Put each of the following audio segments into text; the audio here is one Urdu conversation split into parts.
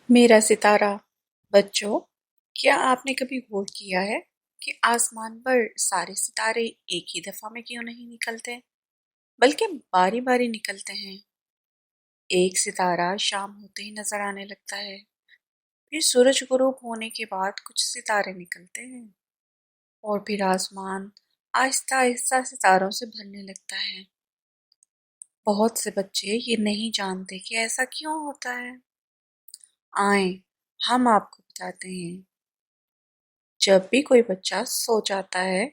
میرا ستارہ۔ بچوں، کیا آپ نے کبھی غور کیا ہے کہ آسمان پر سارے ستارے ایک ہی دفعہ میں کیوں نہیں نکلتے بلکہ باری باری نکلتے ہیں؟ ایک ستارہ شام ہوتے ہی نظر آنے لگتا ہے، پھر سورج غروب ہونے کے بعد کچھ ستارے نکلتے ہیں اور پھر آسمان آہستہ آہستہ ستاروں سے بھرنے لگتا ہے۔ بہت سے بچے یہ نہیں جانتے کہ ایسا کیوں ہوتا ہے۔ آئیں ہم آپ کو بتاتے ہیں۔ جب بھی کوئی بچہ سو جاتا ہے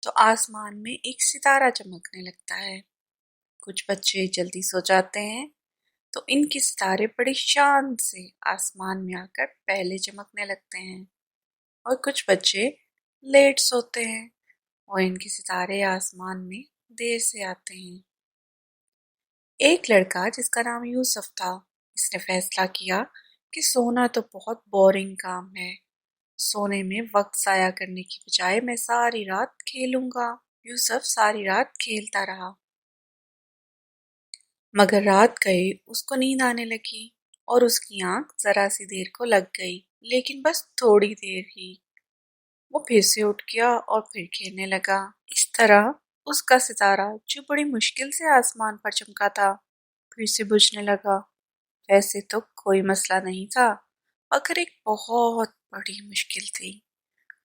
تو آسمان میں ایک ستارہ چمکنے لگتا ہے۔ کچھ بچے جلدی سو جاتے ہیں تو ان کے ستارے بڑی شان سے آسمان میں آ کر پہلے چمکنے لگتے ہیں، اور کچھ بچے لیٹ سوتے ہیں اور ان کے ستارے آسمان میں دیر سے آتے ہیں۔ ایک لڑکا جس کا نام یوسف تھا، اس نے فیصلہ کیا کہ سونا تو بہت بورنگ کام ہے، سونے میں وقت ضائع کرنے کی بجائے میں ساری رات کھیلوں گا۔ یوسف ساری رات کھیلتا رہا، مگر رات گئے اس کو نیند آنے لگی اور اس کی آنکھ ذرا سی دیر کو لگ گئی، لیکن بس تھوڑی دیر ہی۔ وہ پھر سے اٹھ گیا اور پھر کھیلنے لگا۔ اس طرح اس کا ستارہ جو بڑی مشکل سے آسمان پر چمکا تھا پھر سے بجھنے لگا۔ ویسے تو کوئی مسئلہ نہیں تھا، مگر ایک بہت بڑی مشکل تھی۔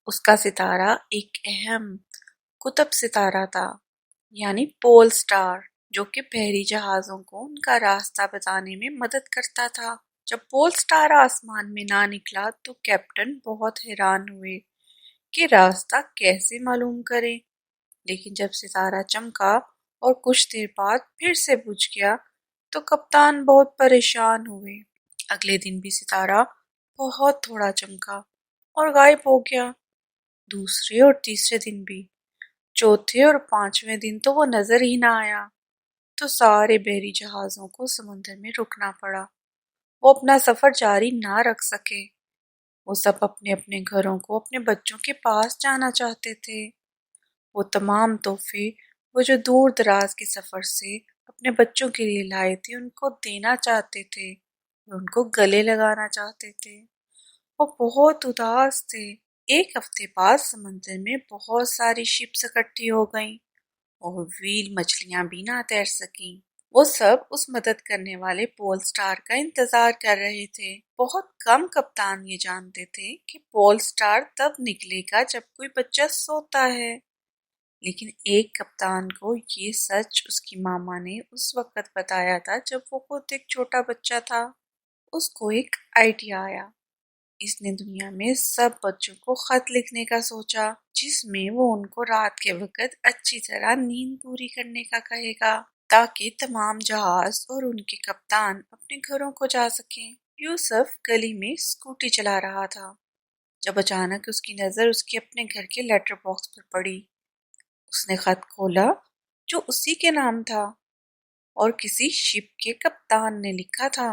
اس کا ستارہ ایک اہم قطب ستارہ تھا، یعنی پول سٹار، جو کہ بحری جہازوں کو ان کا راستہ بتانے میں مدد کرتا تھا۔ جب پول سٹار آسمان میں نہ نکلا تو کیپٹن بہت حیران ہوئے کہ راستہ کیسے معلوم کریں، لیکن جب ستارہ چمکا اور کچھ دیر بعد پھر سے بجھ گیا تو کپتان بہت پریشان ہوئے۔ اگلے دن بھی ستارہ بہت تھوڑا چمکا اور غائب ہو گیا، دوسرے اور تیسرے دن بھی، چوتھے اور پانچویں دن تو وہ نظر ہی نہ آیا۔ تو سارے بحری جہازوں کو سمندر میں رکنا پڑا، وہ اپنا سفر جاری نہ رکھ سکے۔ وہ سب اپنے اپنے گھروں کو اپنے بچوں کے پاس جانا چاہتے تھے۔ وہ تمام تحفے وہ جو دور دراز کے سفر سے اپنے بچوں کے لیے لائے تھے ان کو دینا چاہتے تھے اور ان کو گلے لگانا چاہتے تھے۔ وہ بہت اداس تھے۔ ایک ہفتے بعد سمندر میں بہت ساری شپس اکٹھی ہو گئیں اور ویل مچھلیاں بھی نہ تیر سکیں۔ وہ سب اس مدد کرنے والے پول سٹار کا انتظار کر رہے تھے۔ بہت کم کپتان یہ جانتے تھے کہ پول سٹار تب نکلے گا جب کوئی بچہ سوتا ہے، لیکن ایک کپتان کو یہ سچ اس کی ماما نے اس وقت بتایا تھا جب وہ خود ایک چھوٹا بچہ تھا۔ اس کو ایک آئیڈیا آیا۔ اس نے دنیا میں سب بچوں کو خط لکھنے کا سوچا، جس میں وہ ان کو رات کے وقت اچھی طرح نیند پوری کرنے کا کہے گا تاکہ تمام جہاز اور ان کے کپتان اپنے گھروں کو جا سکیں۔ یوسف گلی میں اسکوٹی چلا رہا تھا جب اچانک اس کی نظر اس کے اپنے گھر کے لیٹر باکس پر پڑی۔ اس نے خط کھولا جو اسی کے نام تھا اور کسی شپ کے کپتان نے لکھا تھا: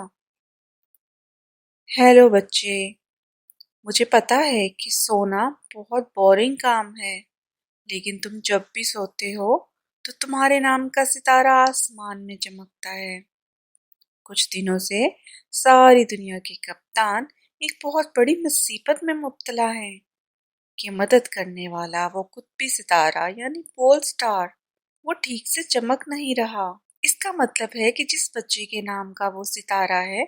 ہیلو بچے، مجھے پتا ہے کہ سونا بہت بورنگ کام ہے، لیکن تم جب بھی سوتے ہو تو تمہارے نام کا ستارہ آسمان میں چمکتا ہے۔ کچھ دنوں سے ساری دنیا کے کپتان ایک بہت بڑی مصیبت میں مبتلا ہیں کہ مدد کرنے والا وہ قطبی ستارہ یعنی پول سٹار وہ ٹھیک سے چمک نہیں رہا۔ اس کا مطلب ہے کہ جس بچے کے نام کا وہ ستارہ ہے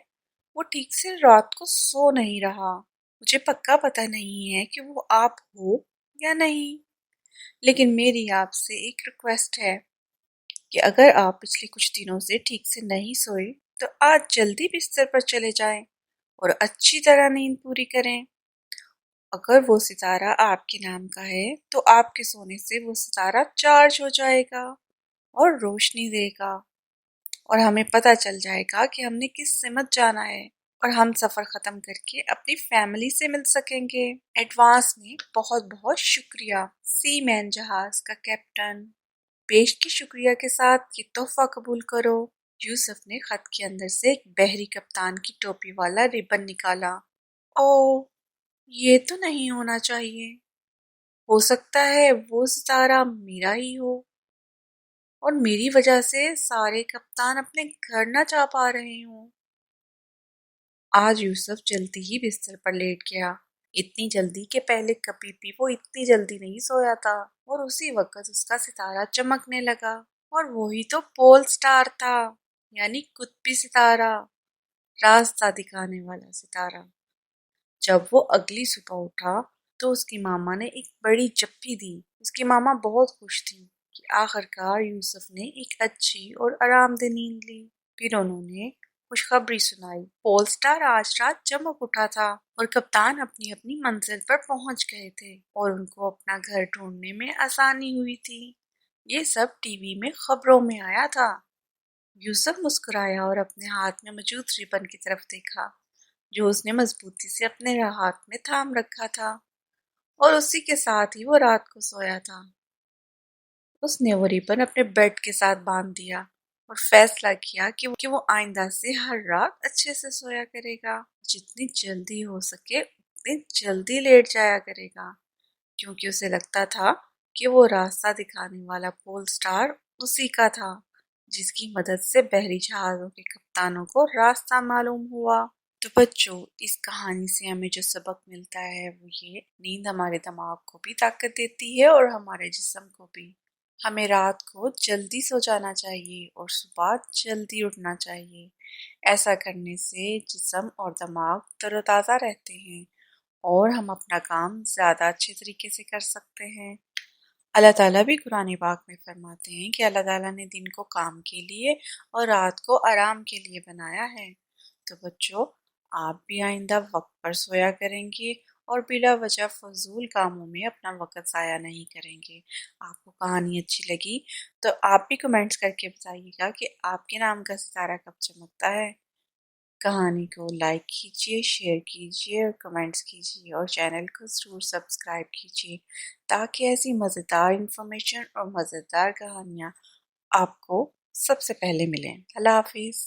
وہ ٹھیک سے رات کو سو نہیں رہا۔ مجھے پکا پتہ نہیں ہے کہ وہ آپ ہو یا نہیں، لیکن میری آپ سے ایک ریکویسٹ ہے کہ اگر آپ پچھلے کچھ دنوں سے ٹھیک سے نہیں سوئے تو آج جلدی بستر پر چلے جائیں اور اچھی طرح نیند پوری کریں۔ اگر وہ ستارہ آپ کے نام کا ہے تو آپ کے سونے سے وہ ستارہ چارج ہو جائے گا اور روشنی دے گا، اور ہمیں پتہ چل جائے گا کہ ہم نے کس سمت جانا ہے، اور ہم سفر ختم کر کے اپنی فیملی سے مل سکیں گے۔ ایڈوانس میں بہت بہت شکریہ، سی مین جہاز کا کیپٹن۔ پیش کے شکریہ کے ساتھ یہ تحفہ قبول کرو۔ یوسف نے خط کے اندر سے ایک بحری کپتان کی ٹوپی والا ربن نکالا۔ او، یہ تو نہیں ہونا چاہیے، ہو سکتا ہے وہ ستارہ میرا ہی ہو اور میری وجہ سے سارے کپتان اپنے گھر نہ جا پا رہے ہوں۔ آج یوسف جلدی ہی بستر پر لیٹ گیا، اتنی جلدی کہ پہلے کبھی بھی وہ اتنی جلدی نہیں سویا تھا، اور اسی وقت اس کا ستارہ چمکنے لگا، اور وہی تو پول سٹار تھا، یعنی قطبی ستارہ، راستہ دکھانے والا ستارہ۔ جب وہ اگلی صبح اٹھا تو اس کی ماما نے ایک بڑی چپی دی۔ اس کی ماما بہت خوش تھی کہ آخرکار یوسف نے ایک اچھی اور آرام دہ نیند لی۔ پھر انہوں نے خوشخبری سنائی، پول سٹار آج رات چمک اٹھا تھا اور کپتان اپنی اپنی منزل پر پہنچ گئے تھے اور ان کو اپنا گھر ڈھونڈنے میں آسانی ہوئی تھی۔ یہ سب ٹی وی میں خبروں میں آیا تھا۔ یوسف مسکرایا اور اپنے ہاتھ میں موجود ربن کی طرف دیکھا جو اس نے مضبوطی سے اپنے ہاتھ میں تھام رکھا تھا، اور اسی کے ساتھ ہی وہ رات کو سویا تھا۔ اس نے وہ ربن اپنے بیڈ کے ساتھ باندھ دیا اور فیصلہ کیا کہ وہ آئندہ سے ہر رات اچھے سے سویا کرے گا، جتنی جلدی ہو سکے اتنی جلدی لیٹ جایا کرے گا، کیونکہ اسے لگتا تھا کہ وہ راستہ دکھانے والا پول سٹار اسی کا تھا جس کی مدد سے بحری جہازوں کے کپتانوں کو راستہ معلوم ہوا۔ تو بچوں، اس کہانی سے ہمیں جو سبق ملتا ہے وہ یہ: نیند ہمارے دماغ کو بھی طاقت دیتی ہے اور ہمارے جسم کو بھی۔ ہمیں رات کو جلدی سو جانا چاہیے اور صبح جلدی اٹھنا چاہیے۔ ایسا کرنے سے جسم اور دماغ تر و تازہ رہتے ہیں اور ہم اپنا کام زیادہ اچھے طریقے سے کر سکتے ہیں۔ اللہ تعالیٰ بھی قرآن پاک میں فرماتے ہیں کہ اللہ تعالیٰ نے دن کو کام کے لیے اور رات کو آرام کے لیے بنایا ہے۔ تو بچوں، آپ بھی آئندہ وقت پر سویا کریں گے اور بلا وجہ فضول کاموں میں اپنا وقت ضائع نہیں کریں گے۔ آپ کو کہانی اچھی لگی تو آپ بھی کمنٹس کر کے بتائیے گا کہ آپ کے نام کا ستارہ کب چمکتا ہے۔ کہانی کو لائک کیجیے، شیئر کیجیے اور کمنٹس کیجیے، اور چینل کو ضرور سبسکرائب کیجیے تاکہ ایسی مزیدار انفارمیشن اور مزیدار کہانیاں آپ کو سب سے پہلے ملیں۔ اللہ حافظ۔